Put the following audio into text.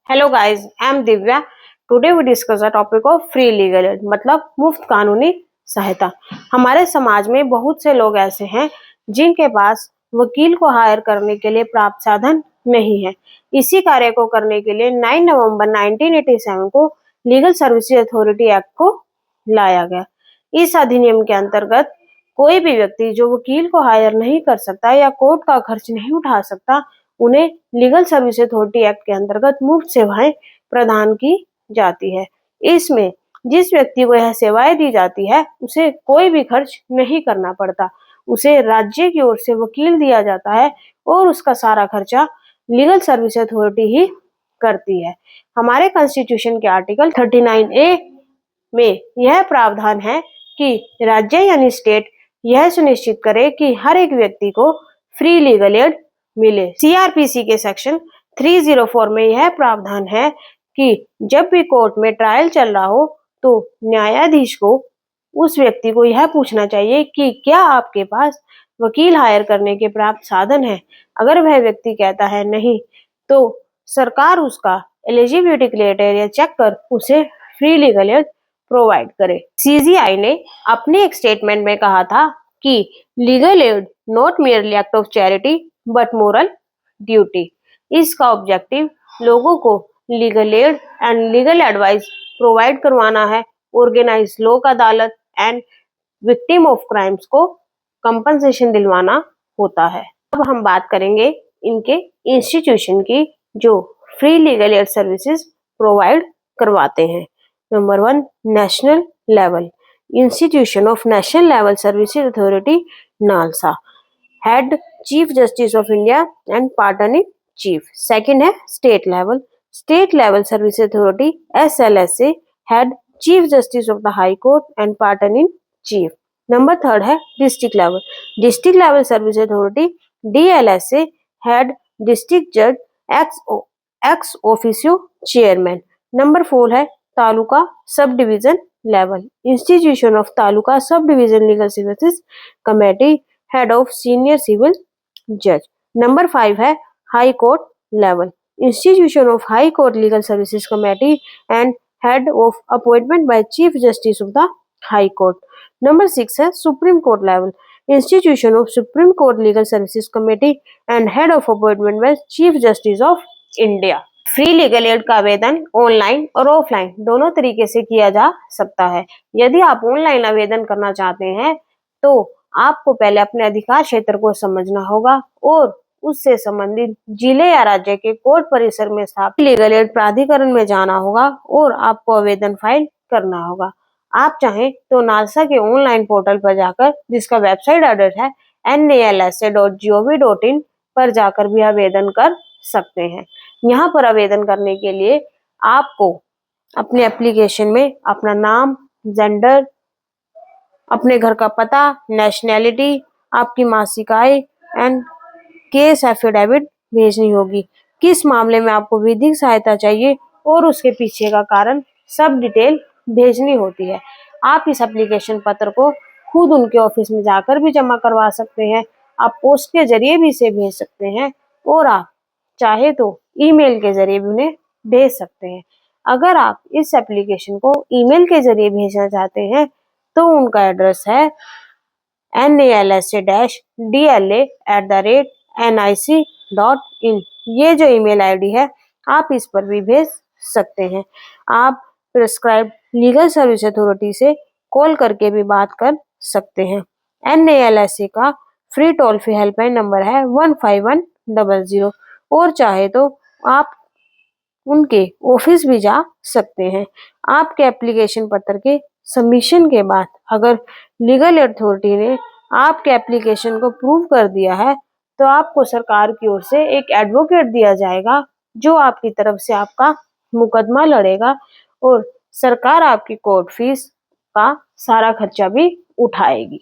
Hello guys, I am Divya. Today we discuss the topic of free legal aid, मतलब मुफ्त कानूनी सहायता। हमारे समाज में बहुत से लोग ऐसे हैं जिनके पास वकील को हायर करने के लिए प्राप्त साधन नहीं है। इसी कार्य को करने के लिए 9 नवंबर 1987 को लीगल सर्विसेज अथॉरिटी एक्ट को लाया गया। इस अधिनियम के अंतर्गत कोई भी व्यक्ति जो वकील को हायर नहीं कर सकता या कोर्ट का खर्च नहीं उठा सकता, उन्हें लीगल सर्विस अथॉरिटी एक्ट के अंतर्गत मुफ्त सेवाएं प्रदान की जाती है। इसमें जिस व्यक्ति को यह सेवाएं दी जाती है उसे कोई भी खर्च नहीं करना पड़ता। उसे राज्य की ओर से वकील दिया जाता है और उसका सारा खर्चा लीगल सर्विस अथॉरिटी ही करती है। हमारे कॉन्स्टिट्यूशन के आर्टिकल 39A में यह प्रावधान है कि राज्य यानी स्टेट यह सुनिश्चित करे कि हर एक व्यक्ति को फ्री लीगल एड मिले। सीआरपीसी के सेक्शन 304 में यह प्रावधान है कि जब भी कोर्ट में ट्रायल चल रहा हो तो न्यायाधीश को उस व्यक्ति को यह पूछना चाहिए कि क्या आपके पास वकील हायर करने के प्राप्त साधन है। अगर वह व्यक्ति कहता है नहीं, तो सरकार उसका एलिजिबिलिटी क्राइटेरिया चेक कर उसे फ्री लीगल एड प्रोवाइड करे। सीजीआई ने अपने एक स्टेटमेंट में कहा था कि legal aid not merely act of charity but moral duty. इसका ऑब्जेक्टिव लोगों को legal aid and legal advice provide करवाना है, ऑर्गेनाइज लोक अदालत एंड विक्टिम ऑफ क्राइम्स को कंपनसेशन दिलवाना होता है। अब हम बात करेंगे इनके इंस्टीट्यूशन की जो free legal aid services provide करवाते हैं। Number 1, national level institution of national level services authority NALSA, head chief justice of India and patron in chief. Second है state level service authority SLSA, head chief justice of the high court and patron in chief. Number 3 है district level service authority DLSA, head district जज ex officio chairman. Number 4 है taluka sub division level institution of taluka sub division legal services committee, head of senior civil जज। Number 5 है high court level institution of high court legal services committee and head of appointment by chief justice of the high court. Number 6 है supreme court level institution of supreme court legal services committee and head of appointment by chief justice of India. Free legal aid का आवेदन online और offline दोनों तरीके से किया जा सकता है। यदि आप ऑनलाइन आवेदन करना चाहते हैं तो आपको पहले अपने अधिकार क्षेत्र को समझना होगा और उससे संबंधित जिले या राज्य के कोर्ट परिसर में स्थापित लीगल एड प्राधिकरण में जाना होगा और आपको आवेदन फाइल करना होगा। आप चाहें तो नालसा के ऑनलाइन पोर्टल पर जाकर, जिसका वेबसाइट एड्रेस है nalsa.gov.in पर जाकर भी आवेदन कर सकते हैं। यहाँ पर आवेदन करने के लिए आपको अपने एप्लीकेशन में अपना नाम, जेंडर, अपने घर का पता, नेशनैलिटी, आपकी मासिक आय एंड केस एफिडेविट भेजनी होगी। किस मामले में आपको विधिक सहायता चाहिए और उसके पीछे का कारण सब डिटेल भेजनी होती है। आप इस एप्लीकेशन पत्र को खुद उनके ऑफिस में जाकर भी जमा करवा सकते हैं। आप पोस्ट के जरिए भी इसे भेज सकते हैं और आप चाहे तो ईमेल के जरिए भी उन्हें भेज सकते हैं। अगर आप इस एप्लीकेशन को ईमेल के जरिए भेजना चाहते हैं तो उनका एड्रेस है nalsa-dla@nic.in। ये जो ईमेल आईडी है आप इस पर भी भेज सकते हैं। आप प्रिस्क्राइब लीगल सर्विस अथॉरिटी से कॉल करके भी बात कर सकते हैं। NALSA का free toll free helpline number है 15100 और चाहे तो आप उनके ऑफिस भी जा सकते हैं। आपके एप्लीकेशन पत्र के सबमिशन के बाद अगर लीगल अथॉरिटी ने आपके एप्लीकेशन को प्रूव कर दिया है तो आपको सरकार की ओर से एक एडवोकेट दिया जाएगा जो आपकी तरफ से आपका मुकदमा लड़ेगा और सरकार आपकी कोर्ट फीस का सारा खर्चा भी उठाएगी।